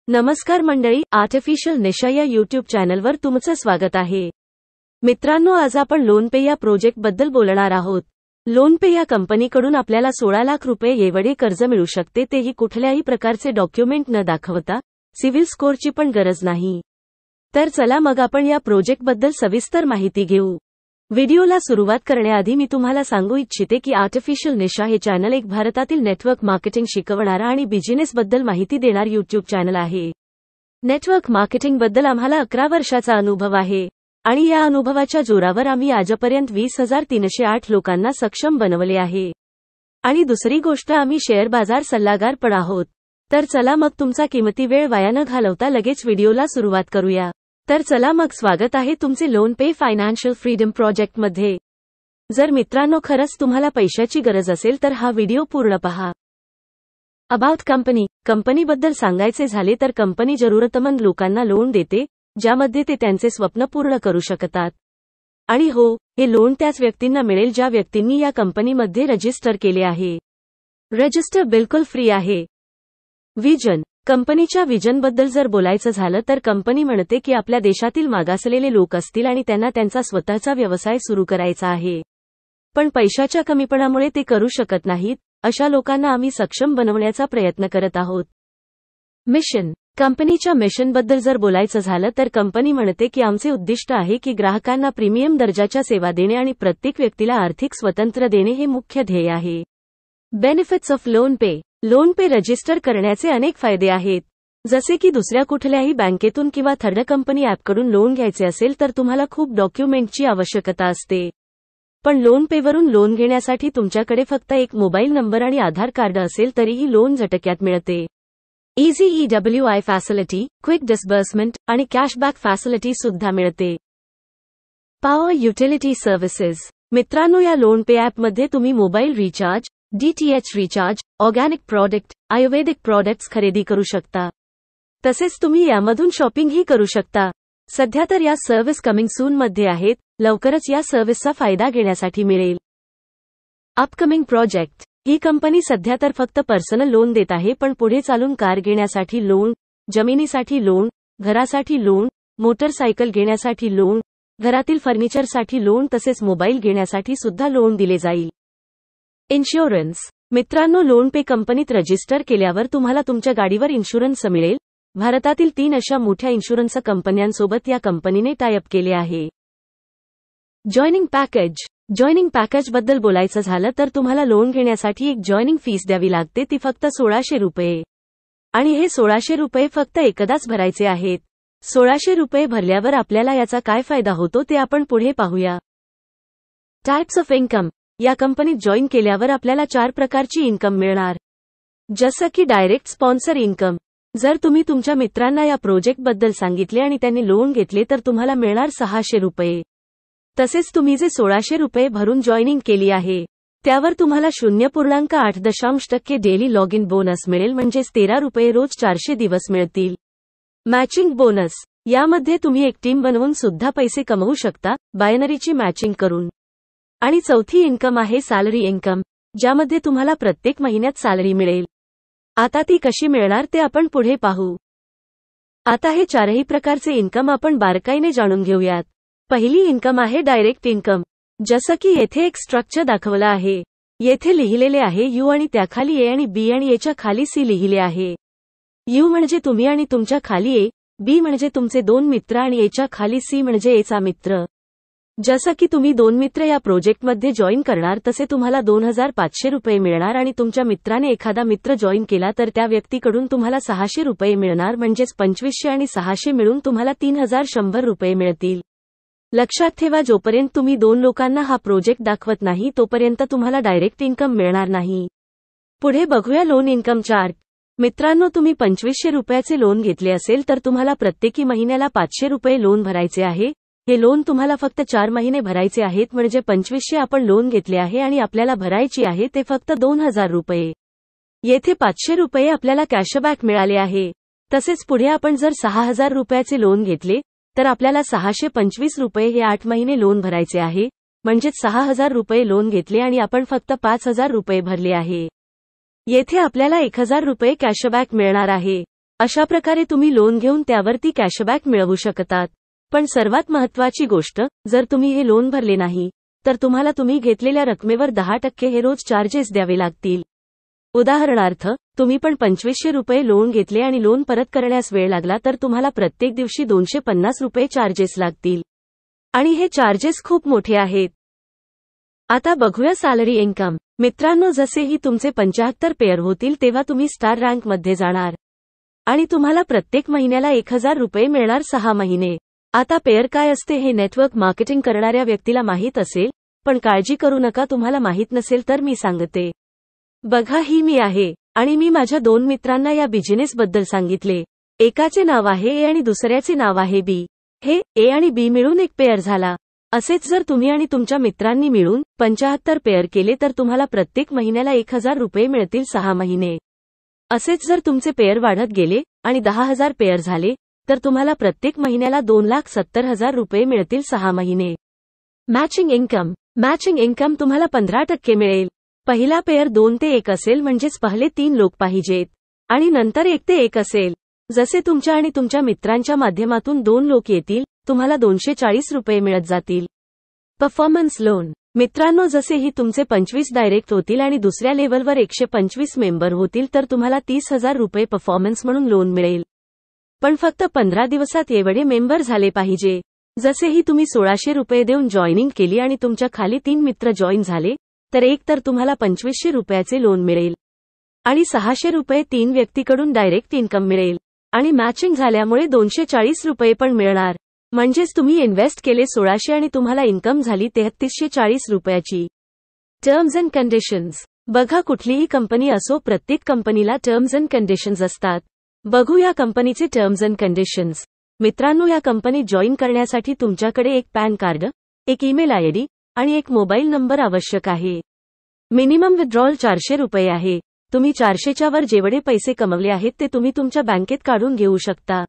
नमस्कार मंडळी, आर्टिफिशियल निशा या यूट्यूब चॅनलवर तुमचं स्वागत आहे. मित्रांनो, आज आपण लोनपे या प्रोजेक्टबद्दल बोलणार आहोत. लोनपे या कंपनीकडून आपल्याला 16 लाख रुपये एवढे कर्ज मिळू शकते, तेही कुठल्याही प्रकारचे डॉक्युमेंट न दाखवता. सिव्हिल स्कोअरची पण गरज नाही. तर चला मग आपण या प्रोजेक्टबद्दल सविस्तर माहिती घेऊ. व्हिडिओला सुरुवात करण्याआधी मी तुम्हाला सांगू इच्छिते की आर्टिफिशियल निशा हे चॅनल एक भारतातील नेटवर्क मार्केटिंग शिकवणारा आणि बिझनेसबद्दल माहिती देणार यूट्यूब चॅनल आहे. नेटवर्क मार्केटिंगबद्दल आम्हाला 11 वर्षाचा अनुभव आहे आणि या अनुभवाच्या जोरावर आम्ही आजपर्यंत 20,308 लोकांना सक्षम बनवले आहे. आणि दुसरी गोष्ट, आम्ही शेअर बाजार सल्लागार पण आहोत. तर चला मग तुमचा किमती वेळ वाया न घालवता लगेच व्हिडिओला सुरुवात करूया. तर चला मग, स्वागत आहे तुमचे लोनपे फायनान्शियल फ्रीडम प्रोजेक्टमध्ये. जर मित्रांनो खरंच तुम्हाला पैशाची गरज असेल तर हा व्हिडिओ पूर्ण पहा. अबाउट कंपनीबद्दल सांगायचे झाले तर कंपनी जरूरतमंद लोकांना लोन देते, ज्यामध्ये ते त्यांचे स्वप्न पूर्ण करू शकतात. आणि हो, हे लोन त्याच व्यक्तींना मिळेल ज्या व्यक्तींनी या कंपनीमध्ये रजिस्टर केले आहे. रजिस्टर बिलकुल फ्री आहे. विजन. कंपनीच्या विजनबद्दल जर बोलायचं झालं तर कंपनी म्हणते की आपल्या देशातील मागासलेले लोक असतील आणि त्यांना त्यांचा स्वतःचा व्यवसाय सुरू करायचा आहे, पण पैशाच्या कमीपणामुळे ते करू शकत नाहीत. अशा लोकांना आम्ही सक्षम बनवण्याचा प्रयत्न करत आहोत. मिशन. कंपनीच्या मिशनबद्दल जर बोलायचं झालं तर कंपनी म्हणते की आमचे उद्दिष्ट आहे की ग्राहकांना प्रीमियम दर्जाच्या सेवा देणे आणि प्रत्येक व्यक्तीला आर्थिक स्वातंत्र्य देणे हे मुख्य ध्येय आहे. Benefits of LoanPay. LoanPay register करण्याचे अनेक फायदे आहेत. जसे की दुसऱ्या कुठल्याही बँकेतून किंवा थर्ड कंपनी ॲपकडून लोन घ्यायचे असेल तर तुम्हाला खूप डॉक्युमेंटची आवश्यकता असते. पण लोनपेवरून लोन घेण्यासाठी तुमच्याकडे फक्त एक मोबाईल नंबर आणि आधार कार्ड असेल तरीही लोन झटक्यात मिळते. Easy EWI facility, quick disbursement आणि कॅशबॅक फॅसिलिटी सुद्धा मिळते. Power utility services. मित्रांनो, या लोनपे ॲपमध्ये तुम्ही mobile recharge, DTH recharge, organic product, ayurvedic products खरेदी करू शकता. तसेच तुम्ही यामधून शॉपिंगही करू शकता. सध्या तर या सर्व्हिस कमिंग सून मध्ये आहेत. लवकरच या सर्व्हिसचा फायदा घेण्यासाठी मिळेल. Upcoming project. ही कंपनी सध्या तर फक्त पर्सनल लोन देत आहे, पण पुढे चालून कार घेण्यासाठी लोन, जमिनीसाठी लोन, घरासाठी लोन, मोटरसायकल घेण्यासाठी लोन, घरातील फर्निचरसाठी लोन तसेच मोबाईल घेण्यासाठी सुद्धा लोन दिले जाईल. इन्शुरन्स. मित्रांनो, लोनपे कंपनीत रजिस्टर केल्यावर तुम्हाला तुमच्या गाडीवर इन्शुरन्स मिळेल. भारतातील 3 अशा मोठ्या इन्शुरन्स कंपन्यांसोबत या कंपनीने टाय अप केले आहे. Joining package. जॉइनिंग पॅकेजबद्दल बोलायचं झालं तर तुम्हाला लोन घेण्यासाठी एक जॉइनिंग फीस द्यावी लागते, ती फक्त 1600 रुपये. आणि हे 1600 रुपये फक्त एकदाच भरायचे आहेत. 1600 रुपये भरल्यावर आपल्याला याचा काय फायदा होतो ते आपण पुढे पाहूया. Types of income. या कंपनीत जॉईन केल्यावर आपल्याला 4 प्रकारची इन्कम मिळणार. जसं की डायरेक्ट स्पॉन्सर इन्कम. जर तुम्ही तुमच्या मित्रांना या प्रोजेक्टबद्दल सांगितले आणि त्यांनी लोन घेतले तर तुम्हाला मिळणार 600 रुपये. तसेच तुम्ही जे 1600 रुपये भरून जॉईनिंग केली आहे त्यावर तुम्हाला 0.8% डेली लॉग इन बोनस मिळेल, म्हणजेच 13 रुपये रोज 400 दिवस मिळतील. Matching bonus. यामध्ये तुम्ही एक टीम बनवून सुद्धा पैसे कमवू शकता, बायनरीची मॅचिंग करून. आणि चौथी इन्कम आहे सॅलरी इन्कम, ज्यामध्ये तुम्हाला प्रत्येक महिन्यात सॅलरी मिळेल. आता ती कशी मिळणार ते आपण पुढे पाहू. आता हे 4ही प्रकारचे इन्कम आपण बारकाईने जाणून घेऊयात. पहिली इन्कम आहे डायरेक्ट इन्कम. जसं की येथे एक स्ट्रक्चर दाखवला आहे. येथे लिहिलेले आहे यू आणि त्याखाली ए आणि बी आणि एच्या खाली सी लिहिले आहे. यू म्हणजे तुम्ही आणि तुमच्या खाली ए, बी म्हणजे तुमचे 2 मित्र आणि एच्या खाली सी म्हणजे एचा मित्र. जसं की तुम्ही 2 मित्र या प्रोजेक्टमध्ये जॉईन करणार तसे तुम्हाला 2500 रुपये मिळणार आणि तुमच्या मित्राने एखादा मित्र जॉईन केला तर त्या व्यक्तीकडून तुम्हाला 600 रुपये मिळणार, म्हणजेच 2500 आणि 600 मिळून तुम्हाला 3100 रुपये मिळतील. लक्षात ठेवा, जोपर्यंत तुम्ही 2 लोकांना हा प्रोजेक्ट दाखवत नाही तोपर्यंत तुम्हाला डायरेक्ट इन्कम मिळणार नाही. पुढे बघूया लोन इन्कम चार्ट. मित्रांनो, तुम्ही 2500 रुपयाचे लोन घेतले असेल तर तुम्हाला प्रत्येकी महिन्याला 500 रुपये लोन भरायचे आहे. हे लोन तुम्हाला फक्त 4 महिने भरायचे आहेत, म्हणजे 2500 आपण लोन घेतले आहे आणि आपल्याला भरायची आहे ते फक्त 2000 रुपये. येथे 500 रुपये आपल्याला कॅशबॅक मिळाले आहे. तसेच पुढे आपण जर 6000 रुपयाचे लोन घेतले तर आपल्याला 625 रुपये हे 8 महिने लोन भरायचे आहे, म्हणजेच 6000 रुपये लोन घेतले आणि आपण फक्त 5000 रुपये भरले आहे. येथे आपल्याला 1000 रुपये कॅशबॅक मिळणार आहे. अशा प्रकारे तुम्ही लोन घेऊन त्यावरती कॅशबॅक मिळवू शकतात. पण सर्वात महत्त्वाची गोष्ट, जर तुम्ही हे लोन भरले नाही, तर तुम्हाला तुम्ही घेतलेल्या रकमेवर 10% हे रोज चार्जेस द्यावे लागतील. उदाहरणार्थ, तुम्ही पण 2500 रुपये लोन घेतले आणि लोन परत करण्यास वेळ लागला तर तुम्हाला प्रत्येक दिवशी 250 रुपये चार्जेस लागतील. आणि हे चार्जेस खूप मोठे आहेत. आता बघूया सॅलरी इन्कम. मित्रांनो, जसेही तुमचे 75 पेअर होतील तेव्हा तुम्ही स्टार रँकमध्ये जाणार. आणि तुम्हाला प्रत्येक महिन्याला 1000 रुपये मिळणार 6 महिने. आता पेअर काय असते हे नेटवर्क मार्केटिंग करणाऱ्या व्यक्तीला माहीत असेल, पण काळजी करू नका तुम्हाला माहीत नसेल तर मी सांगते. बघा, ही मी आहे. आणि मी माझ्या 2 मित्रांना या बिझनेसबद्दल सांगितले. एकाचे नाव आहे ए आणि दुसऱ्याचे नाव आहे बी. हे ए आणि बी मिळून एक पेअर झाला. असेच जर तुम्ही आणि तुमच्या मित्रांनी मिळून 75 पेअर केले तर तुम्हाला प्रत्येक महिन्याला 1000 रुपये मिळतील 6 महिने. असेच जर तुमचे पेअर वाढत गेले आणि 10,000 पेअर झाले तर तुम्हाला प्रत्येक महिन्याला 2,70,000 रुपये मिळतील 6 महिने. Matching income. मॅचिंग इन्कम तुम्हाला 15% मिळेल. पहिला पेअर 2 ते 1 असेल म्हणजेच पहिले 3 लोक पाहिजेत. आणि नंतर 1 ते 1 असेल. जसे तुमच्या आणि तुमच्या मित्रांच्या माध्यमातून 2 लोक येतील, तुम्हाला 240 रुपये मिळत जातील. Performance loan. मित्रांनो, जसेही तुमचे 25 डायरेक्ट होतील आणि दुसऱ्या लेव्हलवर 125 मेंबर होतील तर तुम्हाला 30,000 रुपये परफॉर्मन्स म्हणून लोन मिळेल. पण फक्त 15 दिवसात एवढे मेंबर झाले पाहिजे. जसेही तुम्ही 1600 रुपये देऊन जॉईनिंग केली आणि तुमच्या खाली 3 मित्र जॉईन झाले, तर एक तर तुम्हाला 2500 रुपयाचे लोन मिळेल. आणि 600 रुपये 3 व्यक्तीकडून डायरेक्ट इन्कम मिळेल. आणि मॅचिंग झाल्यामुळे 240 रुपये पण मिळणार. म्हणजेच तुम्ही इन्व्हेस्ट केले 1600 आणि तुम्हाला इन्कम झाली 3340 रुपयाची. Terms and conditions. बघा, कुठलीही कंपनी असो, प्रत्येक कंपनीला टर्म्स अँड कंडिशन्स असतात. बघू या कंपनीचे टर्म्स अँड कंडिशन्स. मित्रांनो, या कंपनीत जॉईन करण्यासाठी तुमच्याकडे एक पॅन कार्ड, एक ईमेल आयडी आणि एक मोबाईल नंबर आवश्यक आहे. मिनिमम विथड्रॉल 400 रुपये आहे. तुम्ही 400च्या वर जेवढे पैसे कमवले आहेत ते तुम्ही तुमच्या बँकेत काढून घेऊ शकता.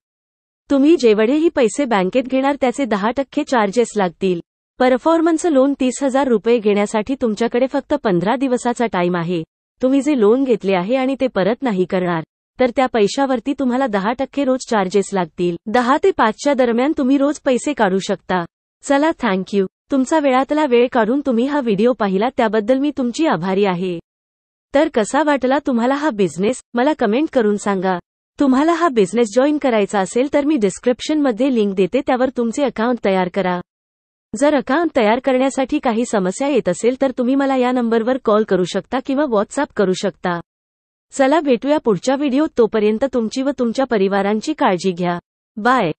तुम्ही जेवढेही पैसे बँकेत घेणार त्याचे 10% चार्जेस लागतील. परफॉर्मन्स लोन 30,000 रुपये घेण्यासाठी तुमच्याकडे फक्त 15 दिवसाचा टाइम आहे. तुम्ही जे लोन घेतले आहे आणि ते परत नाही करणार, तर त्या पैशावरती तुम्हाला 10% रोज चार्जेस लागतील. 10 ते 5च्या दरम्यान तुम्ही रोज पैसे काढू शकता. चला, थँक्यू. तुमचा वेळातला वेळ काढून तुम्ही हा व्हिडिओ पाहिला त्याबद्दल मी तुमची आभारी आहे. तर कसा वाटला तुम्हाला हा बिझनेस, मला कमेंट करून सांगा. तुम्हाला हा बिझनेस जॉईन करायचा असेल तर मी डिस्क्रिप्शनमध्ये लिंक देते, त्यावर तुमचे अकाउंट तयार करा. जर अकाउंट तयार करण्यासाठी काही समस्या येत असेल तर तुम्ही मला या नंबरवर कॉल करू शकता किंवा व्हॉट्सअप करू शकता. चला, भेटूया पुढच्या व्हिडिओत. तोपर्यंत तुमची व तुमच्या परिवारांची काळजी घ्या. बाय.